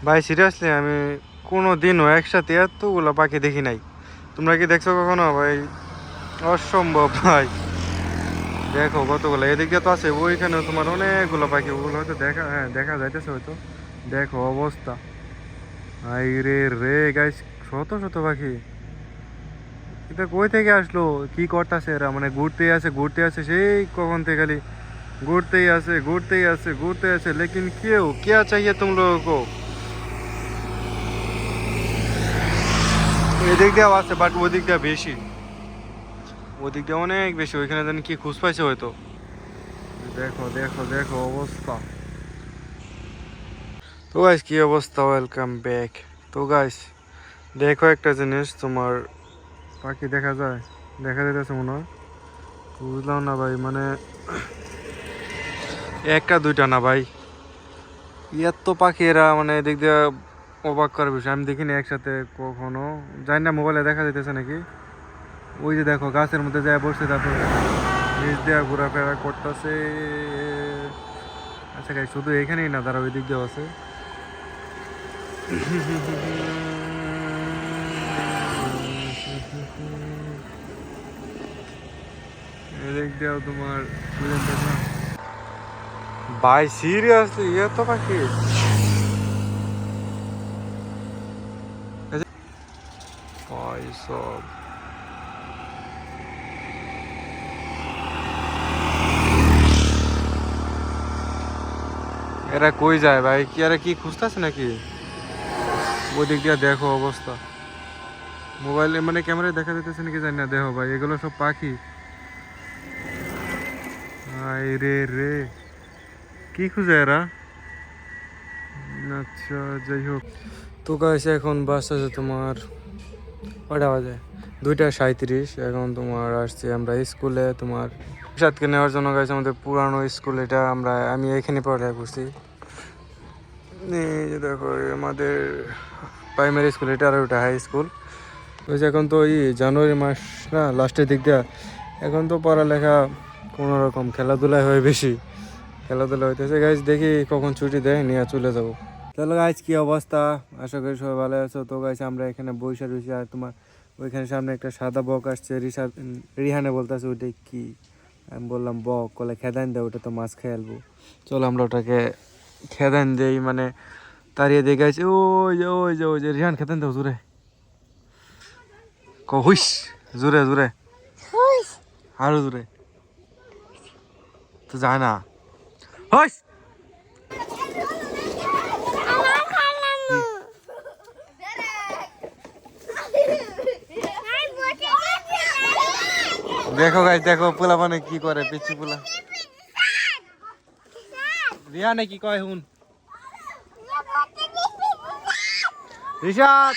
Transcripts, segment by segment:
ভাই সিরিয়াসলি আমি কোনো দিনও একসাথে এতগুলো পাখি দেখি নাই। তোমরা কি দেখছো কখনো ভাই? অসম্ভব ভাই। দেখো কতগুলো এদিক দিয়ে তো আছে, ওইখানেও তোমার অনেকগুলো পাখি, ওগুলো হয়তো দেখা, হ্যাঁ দেখা যাইতেছে হয়তো। দেখো অবস্থা, হাই রে রে গাইস, শত শত পাখি। এটা কই থেকে আসলো? কি করতেছে এরা? মানে ঘুরতেই আছে ঘুরতে আছে সেই কখন থেকে, খালি ঘুরতেই আছে ঘুরতেই আছে ঘুরতে আছে। লেকিন কেউ क्या चाहिए तुम लोगों को? এদিক দিয়ে আছে বাট ওদিক দিয়ে বেশি, ওদিক দিয়ে অনেক বেশি। ওইখানে জানি কি খুঁজ পাইছে হয়তো। দেখো দেখো দেখো অবস্থা। তো গাইস কি অবস্থা, ওয়েলকাম ব্যাক। তো গাইস দেখো একটা জিনিস, তোমার পাখি দেখা যায়, দেখা যাইতেছে মনে হয়, বুঝলাম না ভাই। মানে একটা দুইটা না ভাই, এত পাখি এরা, মানে এদিক দিয়ে অবাক করার বিষয়। আমি দেখিনি একসাথে কখনো, জানি না মোবাইলে দেখা যাইতেছে নাকি। ওই যে দেখো গাছের মধ্যে যায় বসছে, তারপর নিচ দিয়ে ঘোরাফেরা করতেছে। আচ্ছা গাই শুধু এখানেই না, তারা ওই দিক দিয়েও আছে। এদিক দিয়েও তোমার না ভাই, সিরিয়াসলি এত পাখি? ভাই সব এরা কই যায় ভাই? কি এরা কি খুঁজতেছে নাকি? ওই দিক দিয়ে দেখো অবস্থা, মোবাইলে মানে ক্যামেরায় দেখা যেতেছে নাকি জানি না। দেখো ভাই এগুলো সব পাখি, হাই রে রে, কি খুঁজে এরা? আচ্ছা যাই হোক। তো গাইস এখন বাস আছে তোমার, কটা বাজে? 2:37। এখন তোমার আসছি আমরা স্কুলে, তোমার সাথে নেওয়ার জন্য। গাইস আমাদের পুরানো স্কুল এটা, আমি এখানে পড়ালেখা করছি। এই যে দেখো আমাদের প্রাইমারি স্কুল এটা, আর ওটা হাই স্কুল। বলছে এখন তো জানুয়ারি মাস না, লাস্টের দিক দিয়ে। এখন তো পড়ালেখা কোনো রকম, খেলাধুলায় হয় বেশি, খেলাধুলা হইতেছে। গাইজ দেখি কখন ছুটি দেয়, নিয়ে চলে যাব। চলো গাইজ কি অবস্থা, আশা করি সবাই ভালো আছো। তো গাইজ আমরা এখানে বৈশা রয়েছি, আর তোমার ওইখানে সামনে একটা সাদা বক আসছে। রিহানে বলতেছে ওইটা কি, আমি বললাম বক, কলে খেদান দেয়, ওটা তো মাছ খেয়ে আলবো। চলো আমরা ওটাকে খেদান দেই, মানে তাড়িয়ে দিয়ে গাইছে। ওই যে ওই যে ওই যে রিহান, খেতেন দাও জোরে, কহুস জোরে জোরে, আরো জোরে, তো যায় না। হইস দেখো গাইস, দেখো পোলা মানে কি করে, পিচ্ছি পোলা। রিয়ানে কি কয় হুন, রিশাদ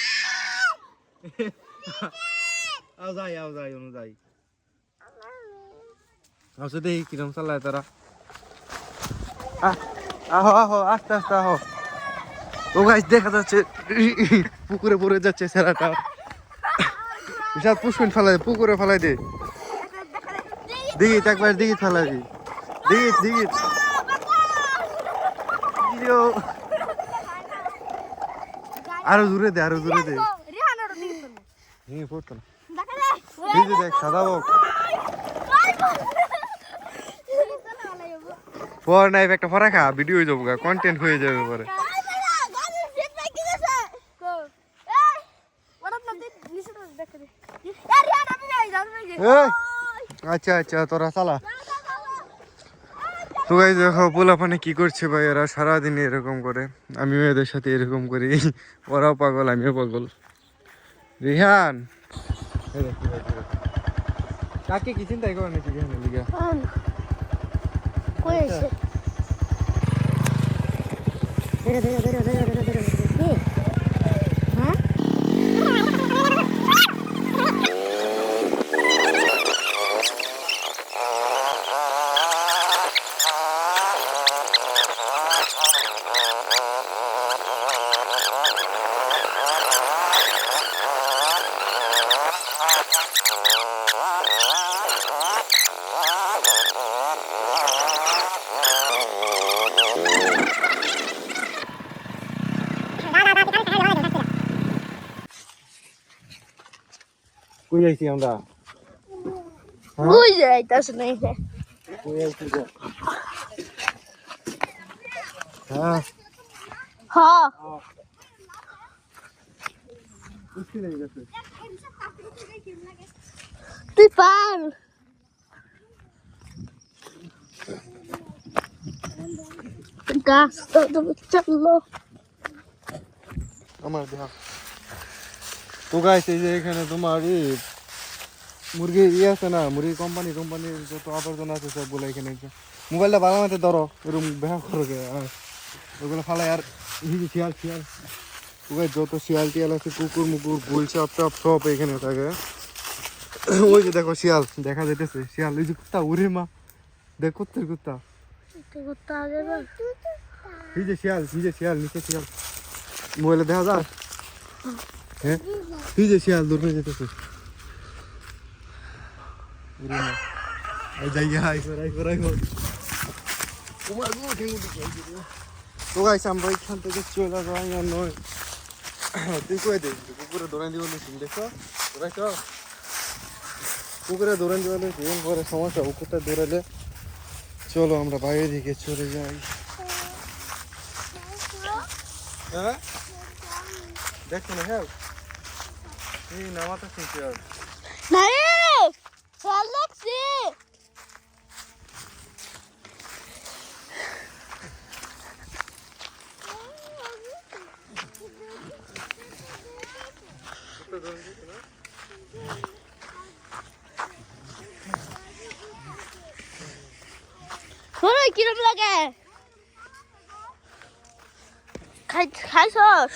আও যাই অনুযায়ী আসো, দেখি কিরম চালায় তারা। আহো আহো আস্তে আস্তে আহো। ও গাইস দেখা যাচ্ছে পুকুরে পড়ে যাচ্ছে ছেলেটা। রিশাদ পুষ্পিন ফেলাই, পুকুরে ফেলাই দে, দিঘি একবার দিঘি ফেলাই দি, দিঘি দিঘি। আরো জোরে দে, আরো জোরে দে, পড়তো না। দেখ সাদা বক পর নাই, একটা ফরা খা, ভিডিও হয়ে যাবো, কন্টেন্ট হয়ে যাবে পরে। আচ্ছা আচ্ছা তোরা চালা। তো গাইস দেখো পোলাপানে কি করছে ভাই, এরা সারাদিন এরকম করে, আমিও এদের সাথে এরকম করি। ওরাও পাগল আমিও পাগল। রিহান কাকে কি চিন্তাই করে নাকি রিহানের লিগা? কই যাইছি আমরা বুঝ যাইতাছ না কই যাইছি যে হ্যাঁ হ্যাঁ বুঝতে নেই গেছে তুই পার গাছ তো চললো আমার দেখা তো গাইছে যে এখানে তোমার মুরগি আছে না মুরগি কোম্পানির যত আবর্জনা আছে সবগুলো এখানে মোবাইলটা ভালো মতো ধরো এরকম দেখা করো ওগুলো ফালাই আর শিয়াল ওখানে যত শিয়াল টিয়াল আছে কুকুর মুকুর গুল চাপ টাপ সব এখানে থাকে ওই যে দেখো শিয়াল দেখা যাইতেছে শিয়াল ওই যে কুত্তা উড়ে মা দেখ কুত্তা এই যে শিয়াল নিচে শিয়াল মোবাইলে দেখা যায় হ্যাঁ এই যে শিয়াল দূর হয়ে যেতেছে তো গাইছে আমরা এখান থেকে চলে যাই আর নয় তুই কয়ে দিস কুকুরে দৌড়ান দিব দেখছো কুকুরে দৌড়ান দিব পরে সমস্যা কুকুরটা দৌড়ালে চলো আমরা বাইরে দিকে চলে যাই হ্যাঁ দেখছো না হ্যাঁ এই নামাতে শুনছি আর না রে চল লাগছে কিরম লাগে খাইছস